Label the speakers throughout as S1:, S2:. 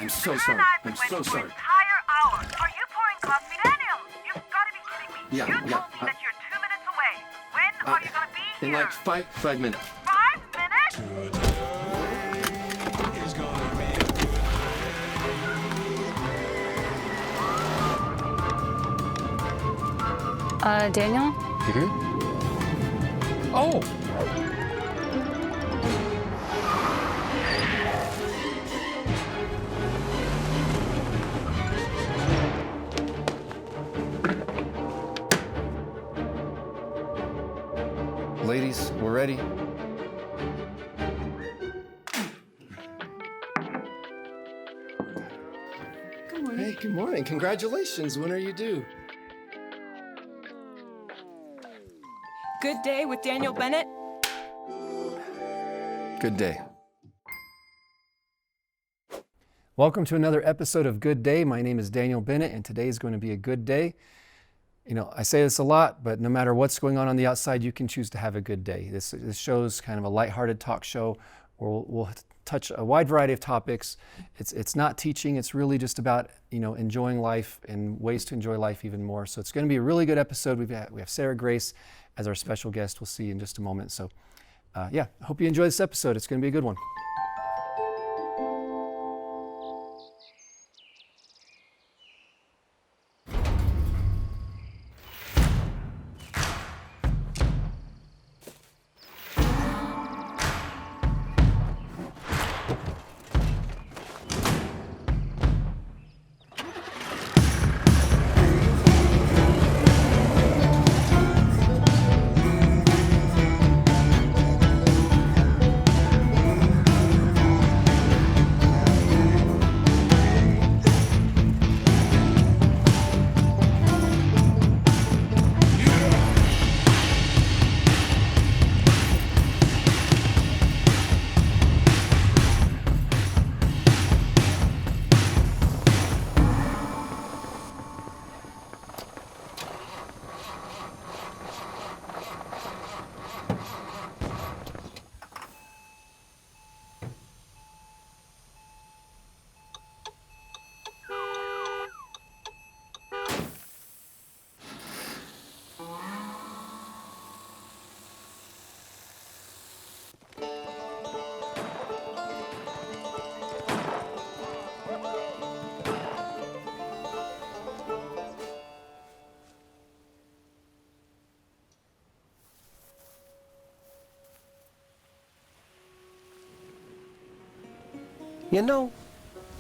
S1: I'm so sorry. I'm so sorry.
S2: Entire hour. Are you pouring coffee? Daniel, you've got to be kidding me.
S1: Yeah,
S2: you
S1: yeah,
S2: told me that you're 2 minutes away. When are you going to be
S1: In
S2: here?
S1: like five minutes.
S2: 5 minutes?
S3: Daniel?
S1: Mm-hmm. Oh! Ladies, we're ready.
S3: Good morning.
S1: Hey, good morning. Congratulations. When are you due?
S4: Good Day with Daniel Bennett.
S1: Good day. Welcome to another episode of Good Day. My name is Daniel Bennett, and today is going to be a good day. You know, I say this a lot, but no matter what's going on the outside, you can choose to have a good day. This show's kind of a lighthearted talk show where we'll touch a wide variety of topics. It's not teaching, it's really just about, you know, enjoying life and ways to enjoy life even more. So it's going to be a really good episode. We have Sarah Grace as our special guest. We'll see you in just a moment. So yeah, I hope you enjoy this episode. It's going to be a good one.
S5: You know,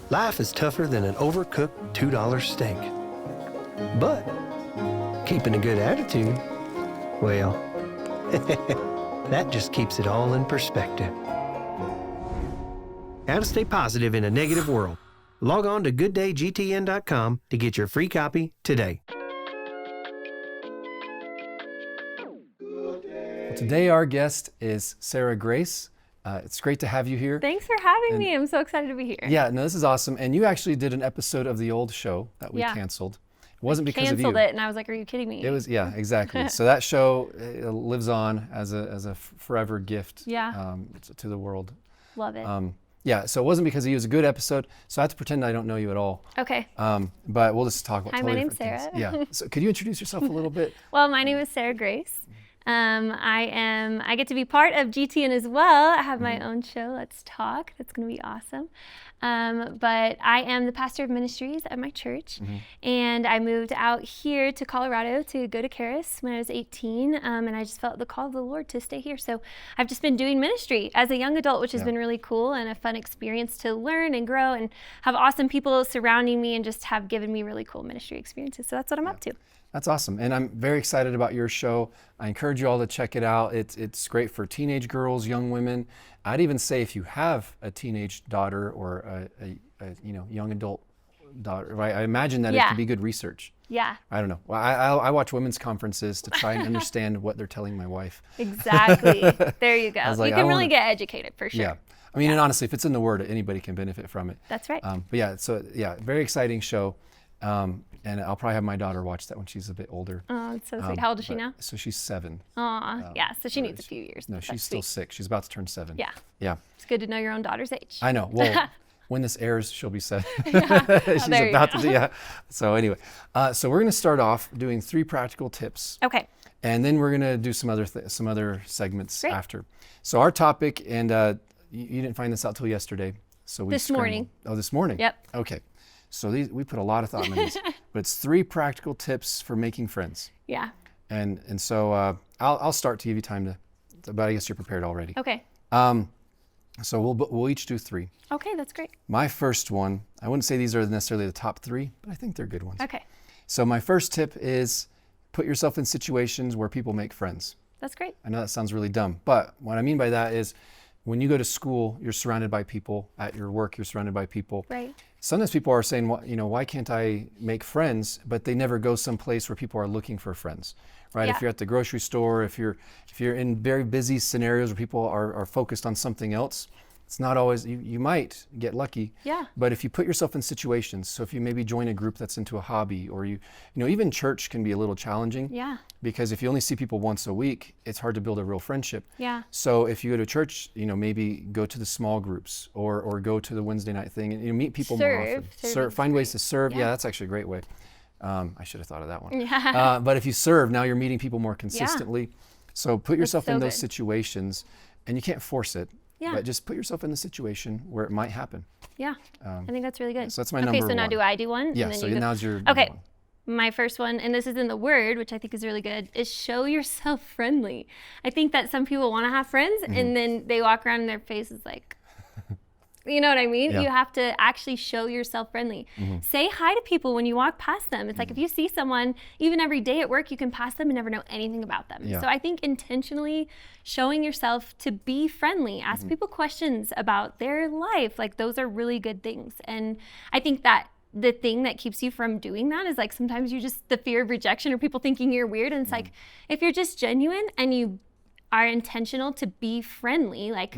S5: life is tougher than an overcooked $2 steak. But keeping a good attitude, well, that just keeps it all in perspective. How to stay positive in a negative world. Log on to gooddayGTN.com to get your free copy today.
S1: Today our guest is Sarah Grace. It's great to have you here.
S3: Thanks for having me. I'm so excited to be here.
S1: Yeah, no, this is awesome. And you actually did an episode of the old show that we
S3: Yeah.
S1: canceled. It wasn't because of you.
S3: Canceled it, and I was like, are you kidding me?
S1: It was, yeah, exactly. So that show lives on as a forever gift
S3: Yeah.
S1: to the world.
S3: Love it.
S1: Yeah, so it wasn't because of you. It was a good episode. So I have to pretend I don't know you at all.
S3: Okay.
S1: But we'll just talk about
S3: Hi,
S1: totally
S3: my name's
S1: different things.
S3: Sarah.
S1: Yeah. So could you introduce yourself a little bit?
S3: Well, my name is Sarah Grace. I get to be part of GTN as well. I have my own show, Let's Talk. That's going to be awesome. But I am the pastor of ministries at my church, and I moved out here to Colorado to go to 𝗪𝗂 when I was 18, and I just felt the call of the Lord to stay here. So I've just been doing ministry as a young adult, which has been really cool and a fun experience to learn and grow and have awesome people surrounding me and just have given me really cool ministry experiences. So that's what I'm up to.
S1: That's awesome. And I'm very excited about your show. I encourage you all to check it out. It's great for teenage girls, young women. I'd even say if you have a teenage daughter or a young adult daughter, right? I imagine that it
S3: Yeah.
S1: can be good research.
S3: Yeah.
S1: I don't know. Well, I watch women's conferences to try and understand what they're telling my wife.
S3: Exactly. There you go.
S1: was like,
S3: You
S1: I
S3: can really
S1: wanna-
S3: get educated for sure.
S1: Yeah. I mean, and honestly, if it's in the Word, anybody can benefit from it.
S3: That's right.
S1: But yeah, so yeah, very exciting show. And I'll probably have my daughter watch that when she's a bit older.
S3: Oh, it's so sweet. How old is she now?
S1: So she's 7.
S3: Aw, yeah. So she needs a few years.
S1: No,
S3: That's
S1: she's still
S3: sweet.
S1: 6. She's about to turn 7.
S3: Yeah.
S1: Yeah.
S3: It's good to know your own daughter's age.
S1: I know. Well, When this airs, she'll be said.
S3: Yeah.
S1: She's
S3: there you
S1: about
S3: go.
S1: to, yeah. So anyway, so we're going to start off doing 3 practical tips.
S3: Okay.
S1: And then we're going to do some other segments
S3: Great.
S1: after. So our topic, and you didn't find this out till yesterday. So we
S3: This
S1: scrambled.
S3: morning.
S1: Oh, this morning?
S3: Yep.
S1: Okay. So we put a lot of thought into these. But it's 3 practical tips for making friends.
S3: Yeah.
S1: And so I'll start to give you time to, but I guess you're prepared already.
S3: Okay.
S1: So we'll each do 3.
S3: Okay, that's great.
S1: My first one, I wouldn't say these are necessarily the top 3, but I think they're good ones.
S3: Okay.
S1: So my first tip is put yourself in situations where people make friends.
S3: That's great.
S1: I know that sounds really dumb, but what I mean by that is when you go to school, you're surrounded by people. At your work, you're surrounded by people.
S3: Right.
S1: Sometimes people are saying, why can't I make friends? But they never go someplace where people are looking for friends, right?
S3: Yeah.
S1: If you're at the grocery store, if you're in very busy scenarios where people are focused on something else, it's not always, you might get lucky.
S3: Yeah.
S1: But if you put yourself in situations, so if you maybe join a group that's into a hobby, or even church can be a little challenging.
S3: Yeah.
S1: Because if you only see people once a week, it's hard to build a real friendship.
S3: Yeah.
S1: So if you go to church, maybe go to the small groups or go to the Wednesday night thing and meet people more often.
S3: Serving's
S1: Find ways
S3: great.
S1: to serve.
S3: Yeah.
S1: Yeah, that's actually a great way. I should have thought of that one.
S3: Yeah.
S1: But if you serve, now you're meeting people more consistently. So put yourself
S3: so
S1: in those
S3: good.
S1: situations, and you can't force it.
S3: Yeah.
S1: But just put yourself in the situation where it might happen.
S3: Yeah. I think that's really good.
S1: So that's my
S3: Okay,
S1: number
S3: so now
S1: 1.
S3: do I do one?
S1: Yeah,
S3: And then
S1: so
S3: you go?
S1: now's your number
S3: Okay.
S1: 1.
S3: My first one, and this is in the Word, which I think is really good, is show yourself friendly. I think that some people want to have friends and then they walk around and their face is like, you know what I mean?
S1: Yeah.
S3: You have to actually show yourself friendly. Say hi to people when you walk past them. It's like if you see someone, even every day at work, you can pass them and never know anything about them.
S1: Yeah.
S3: So I think intentionally showing yourself to be friendly, ask people questions about their life, like those are really good things. And I think that the thing that keeps you from doing that is like sometimes you just the fear of rejection or people thinking you're weird. And it's like if you're just genuine and you are intentional to be friendly, like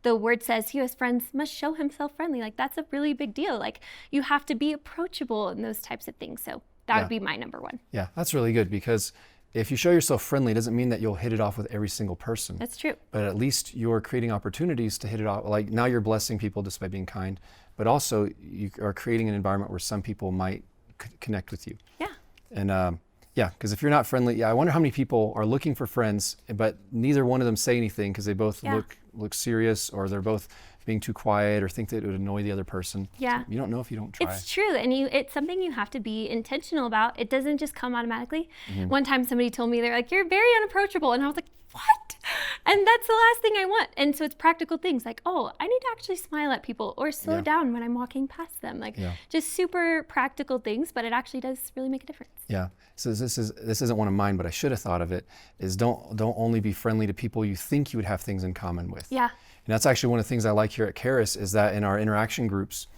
S3: the Word says, he who has friends must show himself friendly. Like that's a really big deal. Like you have to be approachable and those types of things. So that
S1: Yeah.
S3: would be my number 1.
S1: Yeah, that's really good, because if you show yourself friendly, it doesn't mean that you'll hit it off with every single person.
S3: That's true.
S1: But at least you're creating opportunities to hit it off. Like now you're blessing people just by being kind, but also you are creating an environment where some people might connect with you.
S3: Yeah.
S1: And because if you're not friendly, I wonder how many people are looking for friends, but neither one of them say anything because they both
S3: Yeah.
S1: look serious, or they're both being too quiet, or think that it would annoy the other person.
S3: Yeah.
S1: You don't know if you don't try.
S3: It's true, and it's something you have to be intentional about. It doesn't just come automatically. One time somebody told me, they're like, you're very unapproachable, and I was like, what? And that's the last thing I want. And so it's practical things like, oh, I need to actually smile at people or slow
S1: Yeah.
S3: down when I'm walking past them. Like
S1: Yeah.
S3: just super practical things, but it actually does really make a difference.
S1: Yeah. So this isn't one of mine, but I should have thought of it. Is don't only be friendly to people you think you would have things in common with.
S3: Yeah.
S1: And that's actually one of the things I like here at 𝗂𝗃 is that in our interaction groups,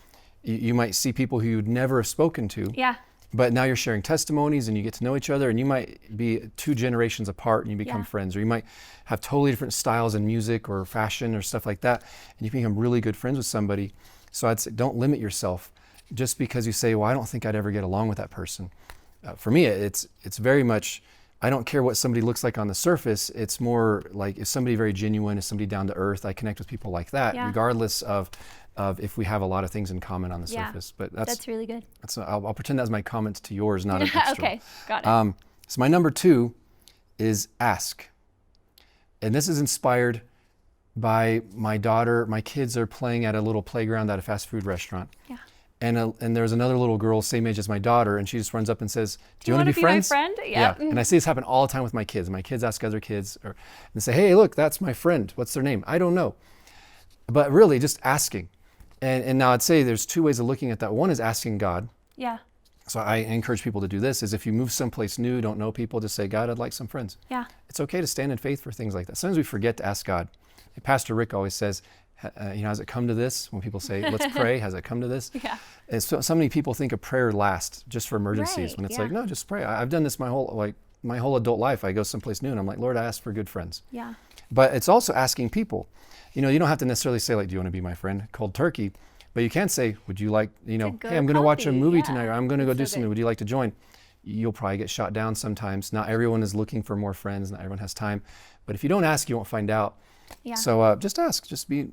S1: you might see people who you'd never have spoken to.
S3: Yeah.
S1: But now you're sharing testimonies and you get to know each other, and you might be 2 generations apart and you become
S3: Yeah.
S1: friends, or you might have totally different styles in music or fashion or stuff like that, and you become really good friends with somebody. So I'd say don't limit yourself just because you say, well, I don't think I'd ever get along with that person. For me, it's very much, I don't care what somebody looks like on the surface. It's more like, is somebody very genuine? Is somebody down to earth? I connect with people like that,
S3: Yeah.
S1: regardless of if we have a lot of things in common on the
S3: Yeah.
S1: surface. But
S3: That's really good.
S1: I'll pretend that's my comments to yours, not an extra.
S3: Okay, got it.
S1: So my number 2 is ask. And this is inspired by my daughter. My kids are playing at a little playground at a fast food restaurant.
S3: Yeah.
S1: And there's another little girl, same age as my daughter, and she just runs up and says, do you want to be
S3: my
S1: friends?
S3: friend?
S1: Yeah.
S3: Yeah.
S1: And I see this happen all the time with my kids. My kids ask other kids, and they say, hey, look, that's my friend. What's their name? I don't know. But really, just asking. And now I'd say there's 2 ways of looking at that. One is asking God.
S3: Yeah.
S1: So I encourage people to do this, is if you move someplace new, don't know people, just say, God, I'd like some friends.
S3: Yeah.
S1: It's okay to stand in faith for things like that. Sometimes we forget to ask God. Pastor Rick always says, has it come to this? When people say, let's pray, has it come to this?
S3: Yeah.
S1: And so many people think a prayer lasts just for emergencies,
S3: Right,
S1: when it's
S3: yeah.
S1: like, no, just pray. I've done this my whole adult life. I go someplace new and I'm like, Lord, I ask for good friends.
S3: Yeah.
S1: But it's also asking people. You don't have to necessarily say, like, do you want to be my friend? Cold turkey. But you can say, would you like,
S3: go
S1: hey, I'm going to watch a
S3: coffee.
S1: movie
S3: Yeah.
S1: tonight, or I'm going to go
S3: That's
S1: do
S3: so
S1: something.
S3: good.
S1: Would you like to join? You'll probably get shot down sometimes. Not everyone is looking for more friends. Not everyone has time. But if you don't ask, you won't find out.
S3: Yeah.
S1: So just ask. Just be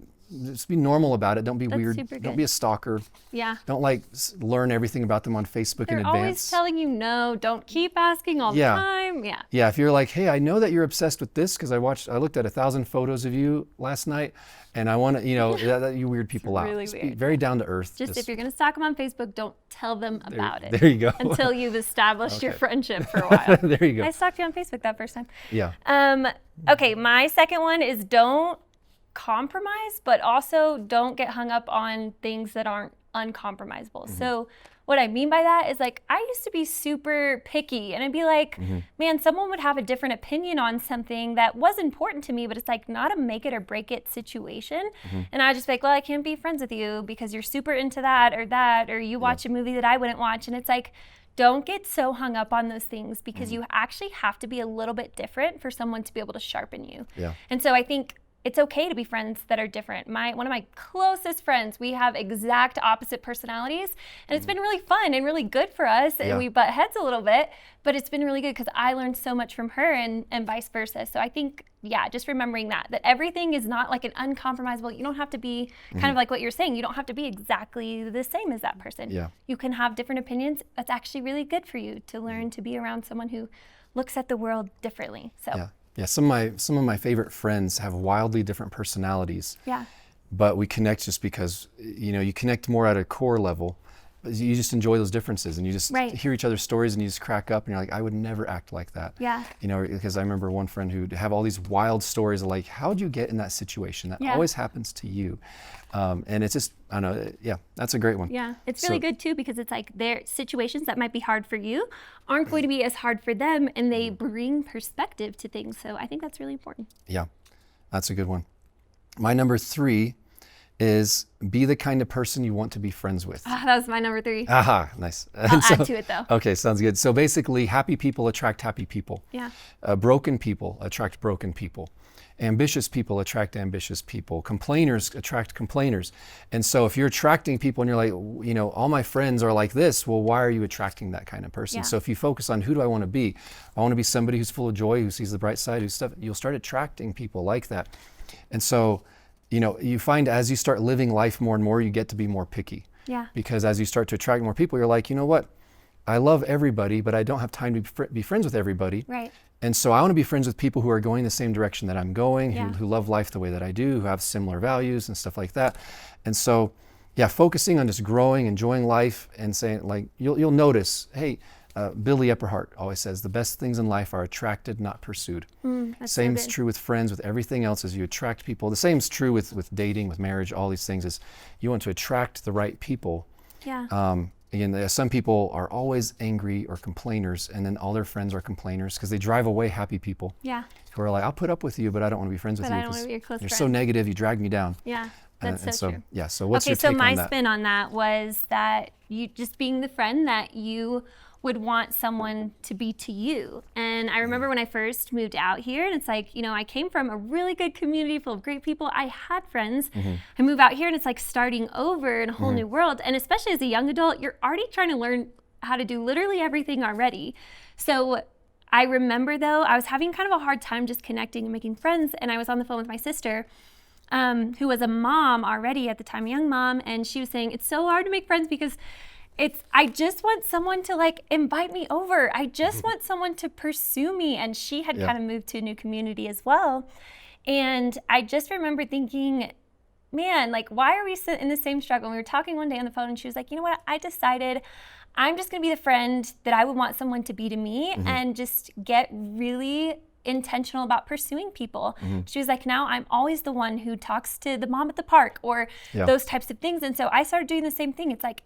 S1: just be normal about it. Don't be
S3: That's
S1: weird.
S3: super
S1: Don't
S3: good.
S1: be a stalker.
S3: Yeah.
S1: Don't like learn everything about them on Facebook
S3: They're
S1: in
S3: always
S1: advance.
S3: telling you no. Don't keep asking all
S1: Yeah.
S3: the time. Yeah.
S1: Yeah, if you're like, hey, I know that you're obsessed with this because I looked at 1,000 photos of you last night, and I want to, you weird people out.
S3: really
S1: Just be
S3: weird.
S1: very down to earth.
S3: Just if you're going to stalk them on Facebook, don't tell them about it.
S1: There you go.
S3: Until you've established your
S1: Okay.
S3: friendship for a while.
S1: There you go.
S3: I stalked you on Facebook that first time.
S1: Yeah.
S3: Okay, my second one is don't compromise, but also don't get hung up on things that aren't uncompromisable. So what I mean by that is like, I used to be super picky and I'd be like, man, someone would have a different opinion on something that was important to me, but it's like not a make it or break it situation. And I'd just be like, well, I can't be friends with you because you're super into that, or you watch a movie that I wouldn't watch. And it's like, don't get so hung up on those things because you actually have to be a little bit different for someone to be able to sharpen you.
S1: Yeah.
S3: And so I think it's okay to be friends that are different. One of my closest friends, we have exact opposite personalities, and it's been really fun and really good for us.
S1: Yeah.
S3: And we butt heads a little bit, but it's been really good because I learned so much from her and vice versa. So I think, just remembering that everything is not like an uncompromisable. You don't have to be kind of like what you're saying. You don't have to be exactly the same as that person.
S1: Yeah.
S3: You can have different opinions. That's actually really good for you to learn to be around someone who looks at the world differently. So.
S1: Yeah. Yeah, some of my favorite friends have wildly different personalities.
S3: Yeah.
S1: But we connect just because you connect more at a core level. You just enjoy those differences, and you just hear each other's stories, and you just crack up, and you're like, I would never act like that.
S3: Yeah.
S1: Because I remember one friend who'd have all these wild stories of like, how'd you get in that situation? That always happens to you. And it's just, I don't know, that's a great one.
S3: Yeah, it's really good too because it's like their situations that might be hard for you aren't going to be as hard for them, and they bring perspective to things. So I think that's really important.
S1: Yeah, that's a good one. My number 3 is be the kind of person you want to be friends with.
S3: That was my number 3.
S1: Aha, nice.
S3: I'll add to it though.
S1: Okay, sounds good. So basically, happy people attract happy people.
S3: Yeah.
S1: Broken people attract broken people. Ambitious people attract ambitious people. Complainers attract complainers. And so if you're attracting people and you're like, all my friends are like this, well, why are you attracting that kind of person?
S3: Yeah.
S1: So if you focus on who do I want to be? I want to be somebody who's full of joy, who sees the bright side, you'll start attracting people like that. And so, you find as you start living life more and more, you get to be more picky.
S3: Yeah.
S1: Because as you start to attract more people, you're like, you know what? I love everybody, but I don't have time to be friends with everybody.
S3: Right.
S1: And so I want to be friends with people who are going the same direction that I'm going,
S3: Yeah.
S1: who love life the way that I do, who have similar values and stuff like that. And so, focusing on just growing, enjoying life, and saying like, you'll notice, hey, 𝗿𝗵𝗵𝗵𝗀 always says, the best things in life are attracted, not pursued.
S3: That's
S1: Same
S3: so
S1: is
S3: good.
S1: true with friends, with everything else as you attract people. The same is true with dating, with marriage, all these things is you want to attract the right people.
S3: Yeah.
S1: Again, some people are always angry or complainers, and then all their friends are complainers because they drive away happy people
S3: Yeah.
S1: who are like, I'll put up with you, but I don't want to be friends with
S3: But
S1: you
S3: I don't want to be your close
S1: you're
S3: friend.
S1: so negative, you drag me down.
S3: Yeah. That's
S1: And
S3: so true.
S1: Yeah, so what's
S3: Okay,
S1: your
S3: so
S1: take
S3: my
S1: on that?
S3: spin on that was that you just being the friend that you would want someone to be to you. And I remember when I first moved out here, and it's like, I came from a really good community full of great people. I had friends. I move out here and it's like starting over in a whole new world. And especially as a young adult, you're already trying to learn how to do literally everything already. So I remember though, I was having kind of a hard time just connecting and making friends. And I was on the phone with my sister, who was a mom already at the time, a young mom. And she was saying, it's so hard to make friends because I just want someone to like invite me over. I just want someone to pursue me. And she had kind of moved to a new community as well. And I just remember thinking, man, like, why are we in the same struggle? And we were talking one day on the phone and she was like, you know what? I decided I'm just gonna be the friend that I would want someone to be to me and just get really intentional about pursuing people. She was like, now I'm always the one who talks to the mom at the park or those types of things. And so I started doing the same thing. It's like,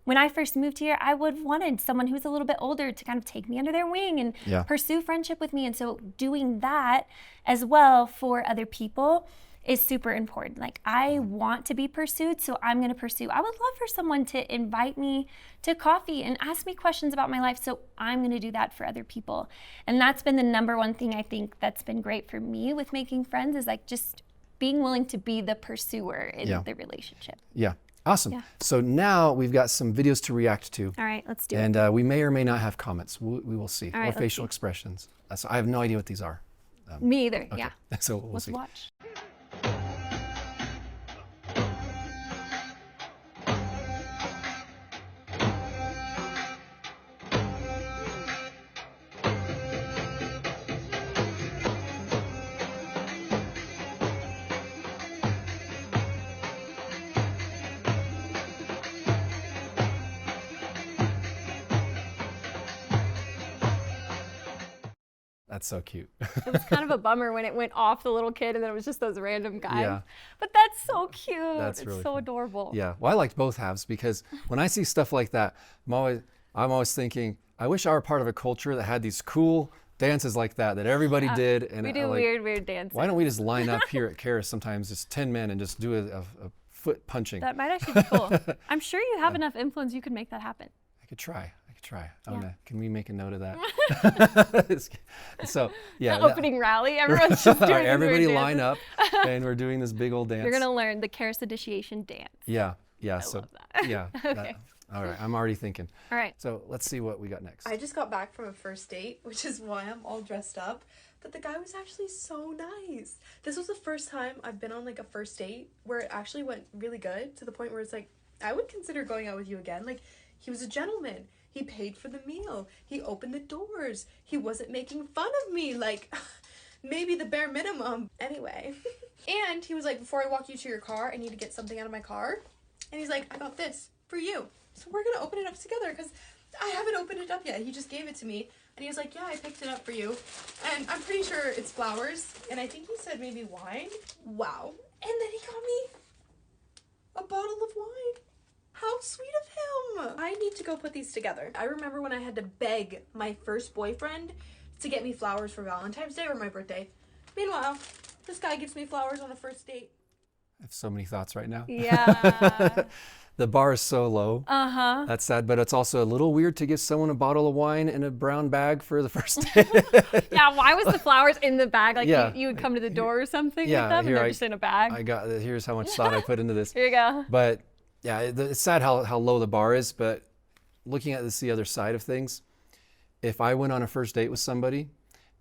S3: when I first moved here, I would wanted someone who was a little bit older to kind of take me under their wing and pursue friendship with me. And so doing that as well for other people is super important. Like, I want to be pursued, so I'm going to pursue. I would love for someone to invite me to coffee and ask me questions about my life, so I'm going to do that for other people. And that's been the number one thing I think that's been great for me with making friends is like just being willing to be the pursuer in the relationship.
S1: Yeah, awesome.
S3: Yeah.
S1: So now we've got some videos to react to.
S3: All right, let's do it.
S1: And we may or may not have comments. We will see.
S3: All right,
S1: or
S3: let's
S1: facial
S3: see.
S1: expressions. So I have no idea what these are.
S3: Me either,
S1: Okay.
S3: yeah.
S1: So we'll
S3: Let's
S1: see.
S3: watch.
S1: That's so cute.
S3: It was kind of a bummer when it went off the little kid and then it was just those random guys.
S1: Yeah.
S3: But that's so cute.
S1: That's
S3: it's
S1: really
S3: so
S1: fun.
S3: adorable.
S1: Yeah, well, I liked both halves because when I see stuff like that, I'm always thinking, I wish I were part of a culture that had these cool dances like that everybody did. And
S3: We do weird dances.
S1: Why don't we just line up here at 𝗃𝗃 sometimes, just 10 men, and just do a foot punching?
S3: That might actually be cool. I'm sure you have enough influence, you could make that happen.
S1: I could try.
S3: Yeah.
S1: Can we make a note of that? So, yeah.
S3: The opening rally, everyone's just doing
S1: All right, everybody
S3: weird
S1: line
S3: dances.
S1: up, and we're doing this big old dance.
S3: You're gonna learn the 𝗃𝗃 initiation dance.
S1: Yeah.
S3: I
S1: So,
S3: love that.
S1: yeah.
S3: Okay.
S1: All right, I'm already thinking.
S3: All right.
S1: So let's see what we got next.
S6: I just got back from a first date, which is why I'm all dressed up. But the guy was actually so nice. This was the first time I've been on like a first date where it actually went really good, to the point where it's like, I would consider going out with you again. Like, he was a gentleman. He paid for the meal. He opened the doors. He wasn't making fun of me. Like, maybe the bare minimum. Anyway. And he was like, before I walk you to your car, I need to get something out of my car. And he's like, I got this for you. So we're going to open it up together because I haven't opened it up yet. He just gave it to me. And he was like, yeah, I picked it up for you. And I'm pretty sure it's flowers. And I think he said maybe wine. Wow. And then he got me a bottle of wine. How sweet of him. I need to go put these together. I remember when I had to beg my first boyfriend to get me flowers for Valentine's Day or my birthday. Meanwhile, this guy gives me flowers on a first date.
S1: I have so many thoughts right now.
S3: Yeah.
S1: The bar is so low.
S3: Uh-huh.
S1: That's sad, but it's also a little weird to give someone a bottle of wine in a brown bag for the first date.
S3: Yeah, why was the flowers in the bag? Like
S1: Yeah.
S3: you would come to the door or something
S1: Yeah,
S3: with them
S1: here
S3: and they're just in a bag?
S1: Here's how much thought I put into this.
S3: Here you go.
S1: But yeah, it's sad how low the bar is, but looking at the other side of things, if I went on a first date with somebody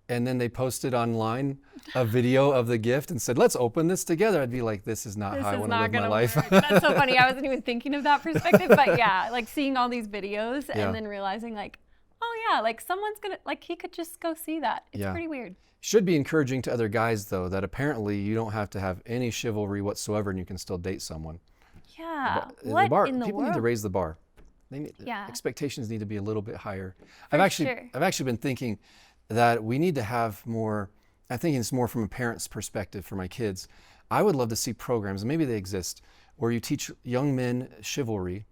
S1: and then they posted online a video of the gift and said, let's open this together, I'd be like, this is not
S3: This
S1: how I
S3: is
S1: want to
S3: not
S1: live my
S3: gonna
S1: life.
S3: work. That's so funny. I wasn't even thinking of that perspective, but yeah, like seeing all these videos
S1: Yeah.
S3: and then realizing like, oh yeah, like someone's gonna, like he could just go see that. It's
S1: Yeah.
S3: pretty weird.
S1: Should be encouraging to other guys, though, that apparently you don't have to have any chivalry whatsoever and you can still date someone.
S3: Yeah.
S1: The
S3: What
S1: bar,
S3: in the
S1: people
S3: world?
S1: need to raise the bar.
S3: Yeah.
S1: Expectations need to be a little bit higher.
S3: For
S1: I've
S3: sure.
S1: actually been thinking that we need to have more. I'm thinking it's more from a parent's perspective for my kids. I would love to see programs, and maybe they exist, where you teach young men chivalry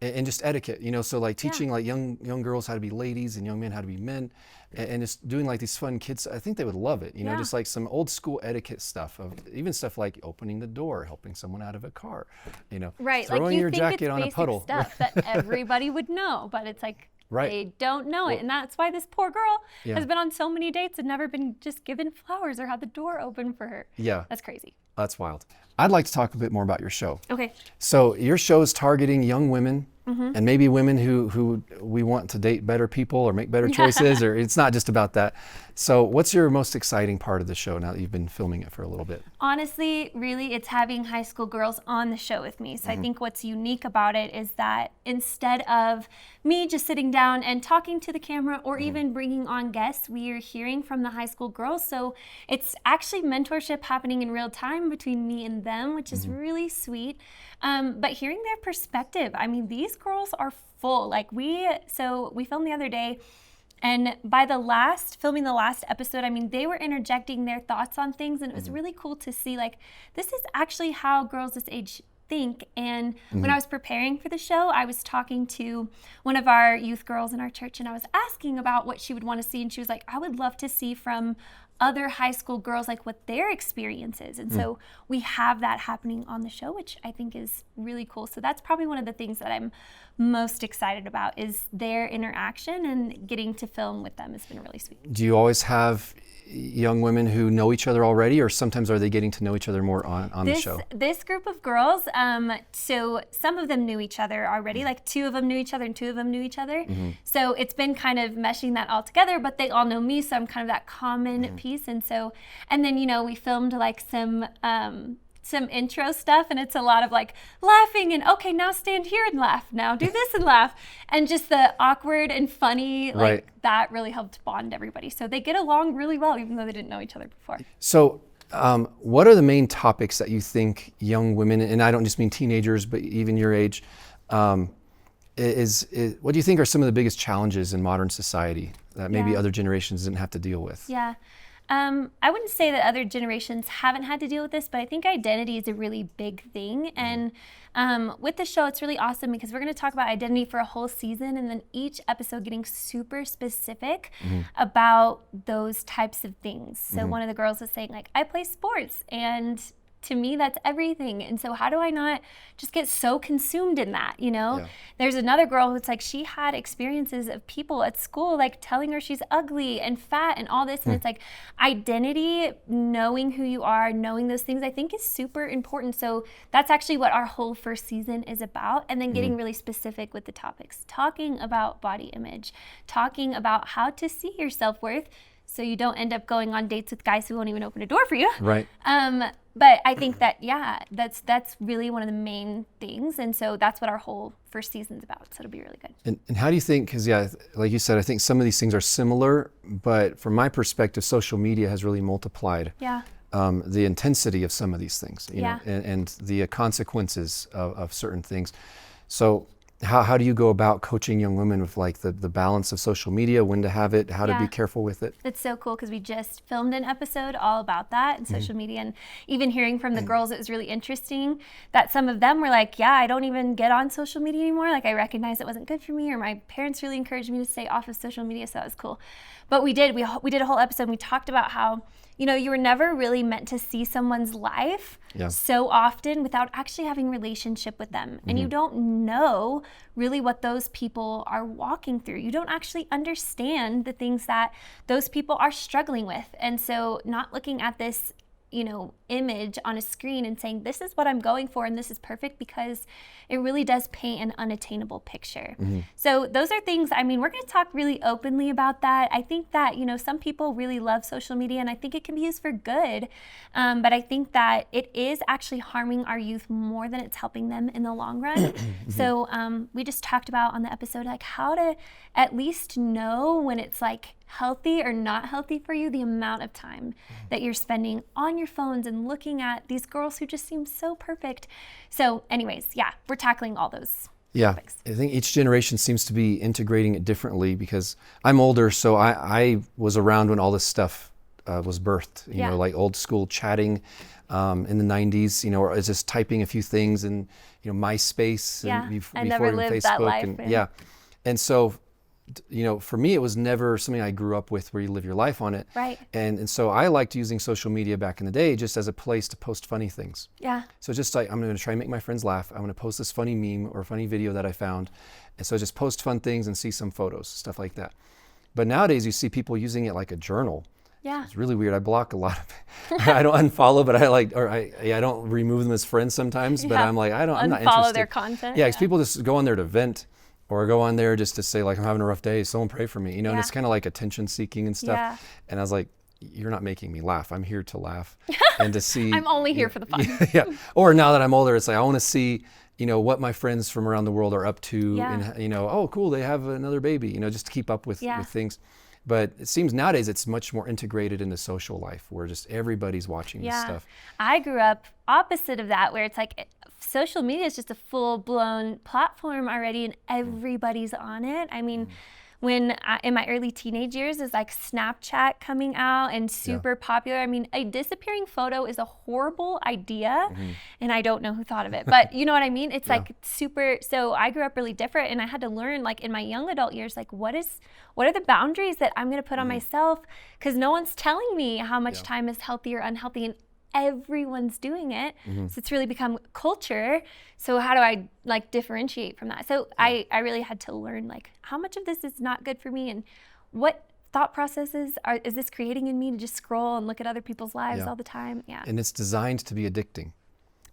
S1: and just etiquette. You know, so like teaching like young girls how to be ladies and young men how to be men, and just doing like these fun kids. I think they would love it. You know,
S3: Yeah.
S1: just like some old school etiquette stuff of even stuff like opening the door, helping someone out of a car. You know,
S3: Right.
S1: throwing
S3: like you
S1: your
S3: think
S1: jacket
S3: it's
S1: on a
S3: basic
S1: puddle.
S3: stuff that everybody would know, but it's like
S1: Right.
S3: they don't know it.
S1: Well-
S3: And that's why this poor girl
S1: Yeah.
S3: has been on so many dates and never been just given flowers or had the door open for her.
S1: Yeah.
S3: That's crazy.
S1: That's wild. I'd like to talk a bit more about your show.
S3: Okay.
S1: So your show is targeting young women
S3: Mm-hmm.
S1: and maybe women who we want to date better people or make better choices, or it's not just about that. So what's your most exciting part of the show now that you've been filming it for a little bit?
S3: Honestly, really, it's having high school girls on the show with me. So
S1: Mm-hmm.
S3: I think what's unique about it is that instead of me just sitting down and talking to the camera or
S1: Mm-hmm.
S3: even bringing on guests, we are hearing from the high school girls. So it's actually mentorship happening in real time between me and them, which
S1: Mm-hmm.
S3: is really sweet. But hearing their perspective, I mean, these girls are full. Like we filmed the other day, and by filming the last episode, I mean, they were interjecting their thoughts on things, and it was really cool to see, like, this is actually how girls this age think. And when I was preparing for the show, I was talking to one of our youth girls in our church, and I was asking about what she would want to see, and she was like, I would love to see from other high school girls, like what their experience is. And so we have that happening on the show, which I think is really cool. So that's probably one of the things that I'm most excited about, is their interaction, and getting to film with them has been really sweet.
S1: Do you always have young women who know each other already, or sometimes are they getting to know each other more on the show?
S3: This group of girls, so some of them knew each other already, like 2 of them knew each other and 2 of them knew each other. So it's been kind of meshing that all together, but they all know me, so I'm kind of that common piece. And then, you know, we filmed like some intro stuff, and it's a lot of like laughing and, okay, now stand here and laugh, now do this and laugh, and just the awkward and funny, like
S1: Right.
S3: that really helped bond everybody. So they get along really well, even though they didn't know each other before.
S1: So what are the main topics that you think young women, and I don't just mean teenagers, but even your age, what do you think are some of the biggest challenges in modern society that maybe
S3: Yeah.
S1: other generations didn't have to deal with?
S3: Yeah. I wouldn't say that other generations haven't had to deal with this, but I think identity is a really big thing. And with the show, it's really awesome because we're going to talk about identity for a whole season, and then each episode getting super specific about those types of things. So one of the girls was saying, like, I play sports, and to me, that's everything. And so how do I not just get so consumed in that, you know?
S1: Yeah.
S3: There's another girl who's like, she had experiences of people at school like telling her she's ugly and fat and all this. And it's like identity, knowing who you are, knowing those things, I think is super important. So that's actually what our whole first season is about. And then getting really specific with the topics, talking about body image, talking about how to see your self-worth so you don't end up going on dates with guys who won't even open a door for you.
S1: Right.
S3: But I think that, yeah, that's really one of the main things. And so that's what our whole first season's about. So it'll be really good.
S1: And how do you think, because yeah, like you said, I think some of these things are similar, but from my perspective, social media has really multiplied
S3: Yeah.
S1: the intensity of some of these things, you
S3: Yeah.
S1: know, and the consequences of certain things. So how do you go about coaching young women with like the balance of social media, when to have it, how to be
S3: Yeah.
S1: careful with it?
S3: It's so cool because we just filmed an episode all about that and social media, and even hearing from the girls, it was really interesting that some of them were like, yeah, I don't even get on social media anymore. Like I recognized it wasn't good for me, or my parents really encouraged me to stay off of social media, so that was cool. But we did a whole episode and we talked about how, you know, you were never really meant to see someone's life so often without actually having a relationship with them. And you don't know really what those people are walking through. You don't actually understand the things that those people are struggling with. And so not looking at this, you know, image on a screen and saying, this is what I'm going for and this is perfect, because it really does paint an unattainable picture. So those are things, I mean, we're going to talk really openly about that. I think that, you know, some people really love social media and I think it can be used for good. But I think that it is actually harming our youth more than it's helping them in the long run. So we just talked about on the episode, like how to at least know when it's like healthy or not healthy for you, the amount of time that you're spending on your phones and looking at these girls who just seem so perfect. So anyways, yeah, we're tackling all those topics.
S1: I think each generation seems to be integrating it differently, because I'm older, so I was around when all this stuff was birthed, you know, like old school chatting in the 90s, you know, or just typing a few things and, you know, MySpace and before
S3: never
S1: even
S3: lived
S1: Facebook
S3: that life,
S1: and and so, you know, for me, it was never something I grew up with where you live your life on it.
S3: Right.
S1: And so I liked using social media back in the day just as a place to post funny things.
S3: Yeah.
S1: So just like, I'm going to try and make my friends laugh. I'm going to post this funny meme or funny video that I found. And so just post fun things and see some photos, stuff like that. But nowadays you see people using it like a journal.
S3: Yeah.
S1: It's really weird. I block a lot of I don't unfollow, but I don't remove them as friends sometimes, but I'm like, I'm not interested.
S3: Unfollow their content.
S1: Yeah, because people just go on there to vent, or go on there just to say like, I'm having a rough day, someone pray for me, you know, and it's kind of like attention seeking and stuff.
S3: Yeah.
S1: And I was like, you're not making me laugh. I'm here to laugh and to see.
S3: I'm only here for the fun.
S1: Yeah. Or now that I'm older, it's like, I want to see, you know, what my friends from around the world are up to,
S3: Yeah.
S1: and, you know, oh, cool, they have another baby, you know, just to keep up with things. But it seems nowadays it's much more integrated into social life, where just everybody's watching this stuff.
S3: I grew up opposite of that, where it's like social media is just a full-blown platform already and everybody's on it. I mean, when in my early teenage years, is like Snapchat coming out and super popular. I mean, a disappearing photo is a horrible idea, and I don't know who thought of it, but you know what I mean? It's like super, so I grew up really different, and I had to learn, like in my young adult years, like what are the boundaries that I'm gonna put on myself? Because no one's telling me how much time is healthy or unhealthy, and everyone's doing it. So it's really become culture. So how do I like differentiate from that? So I really had to learn like how much of this is not good for me, and what thought processes is this creating in me to just scroll and look at other people's lives all the time? Yeah.
S1: And it's designed to be addicting.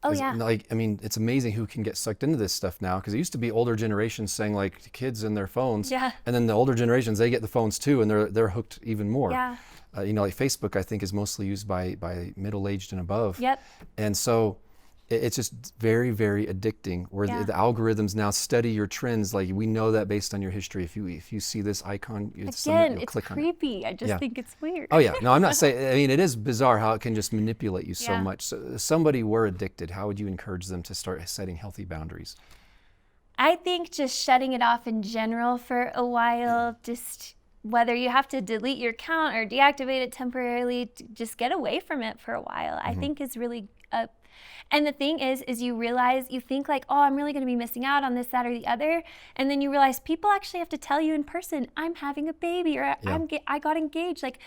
S3: Oh yeah.
S1: Like, I mean, it's amazing who can get sucked into this stuff now, because it used to be older generations saying like kids and their phones, and then the older generations, they get the phones too, and they're hooked even more.
S3: Yeah.
S1: You know, like Facebook, I think, is mostly used by middle-aged and above.
S3: Yep.
S1: And so it's just very, very addicting, where the algorithms now study your trends. Like, we know that based on your history. If you see this icon, it's
S3: It's
S1: click on it.
S3: creepy. I just think it's weird.
S1: Oh yeah, no, I'm not saying, I mean, it is bizarre how it can just manipulate you so much. So if somebody were addicted, how would you encourage them to start setting healthy boundaries?
S3: I think just shutting it off in general for a while, just whether you have to delete your account or deactivate it temporarily, just get away from it for a while, I think is really and the thing is you realize, you think like, oh, I'm really going to be missing out on this, that, or the other. And then you realize people actually have to tell you in person, I'm having a baby, or I got engaged. Like,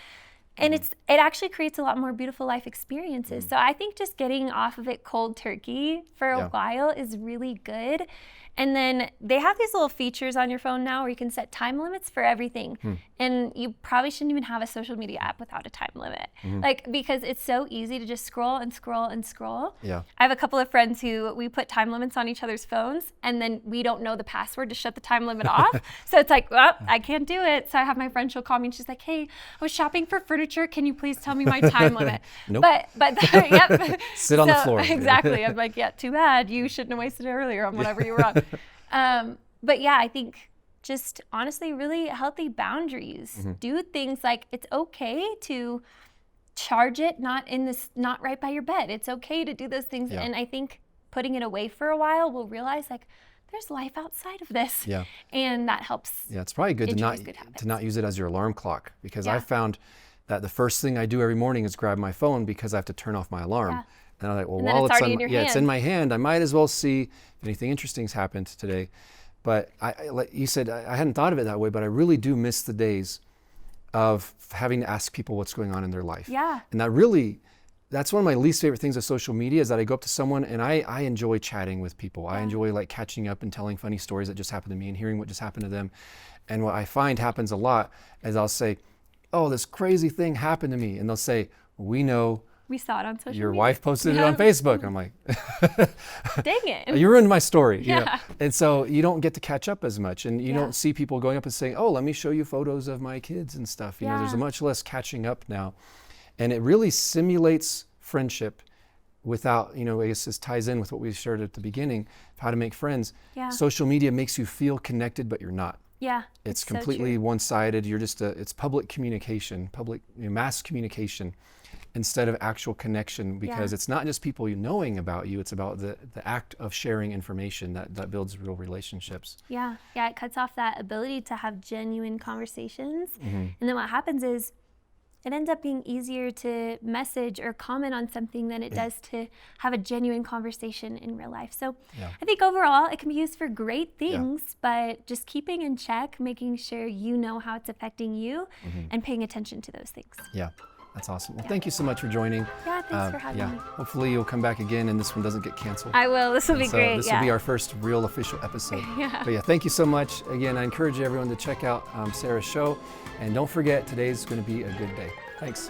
S3: and it actually creates a lot more beautiful life experiences. So I think just getting off of it cold turkey for a while is really good. And then they have these little features on your phone now where you can set time limits for everything. And you probably shouldn't even have a social media app without a time limit. Like, because it's so easy to just scroll and scroll and scroll. I have a couple of friends who we put time limits on each other's phones, and then we don't know the password to shut the time limit off. So it's like, well, I can't do it. So I have my friend, she'll call me and she's like, hey, I was shopping for furniture. Can you please tell me my time limit?
S1: Nope.
S3: But yep.
S1: Sit on the floor.
S3: Exactly. I'm like, yeah, too bad. You shouldn't have wasted it earlier on whatever you were on. But yeah, I think just honestly really healthy boundaries. Do things like, it's okay to charge it not right by your bed. It's okay to do those things. And I think putting it away for a while, we'll realize like there's life outside of this. And that helps.
S1: It's probably good to not use it as your alarm clock, because I found that the first thing I do every morning is grab my phone because I have to turn off my alarm. And I'm like, well, while it's in my hand, I might as well see if anything interesting's happened today. But like you said, I hadn't thought of it that way, but I really do miss the days of having to ask people what's going on in their life. And that's one of my least favorite things of social media, is that I go up to someone and I enjoy chatting with people. I enjoy like catching up and telling funny stories that just happened to me and hearing what just happened to them. And what I find happens a lot is I'll say, oh, this crazy thing happened to me. And they'll say, we know.
S3: We saw it on social media.
S1: Your wife posted it on Facebook. I'm like,
S3: dang it.
S1: You ruined my story. You know? And so you don't get to catch up as much, and you don't see people going up and saying, oh, let me show you photos of my kids and stuff. You know, there's much less catching up now. And it really simulates friendship without, you know, I guess this ties in with what we shared at the beginning, of how to make friends. Social media makes you feel connected, but you're not. It's completely
S3: so
S1: one-sided. You're just it's public communication, mass communication, instead of actual connection, because it's not just people knowing about you, it's about the act of sharing information that builds real relationships.
S3: It cuts off that ability to have genuine conversations. And then what happens is it ends up being easier to message or comment on something than it does to have a genuine conversation in real life. So I think overall it can be used for great things, but just keeping in check, making sure you know how it's affecting you, and paying attention to those things.
S1: That's awesome. Well, thank you so much for joining.
S3: Thanks for having me.
S1: Hopefully you'll come back again and this one doesn't get canceled.
S3: I will. This will be great.
S1: This will be our first real official episode. But thank you so much. Again, I encourage everyone to check out Sarah's show. And don't forget, today's going to be a good day. Thanks.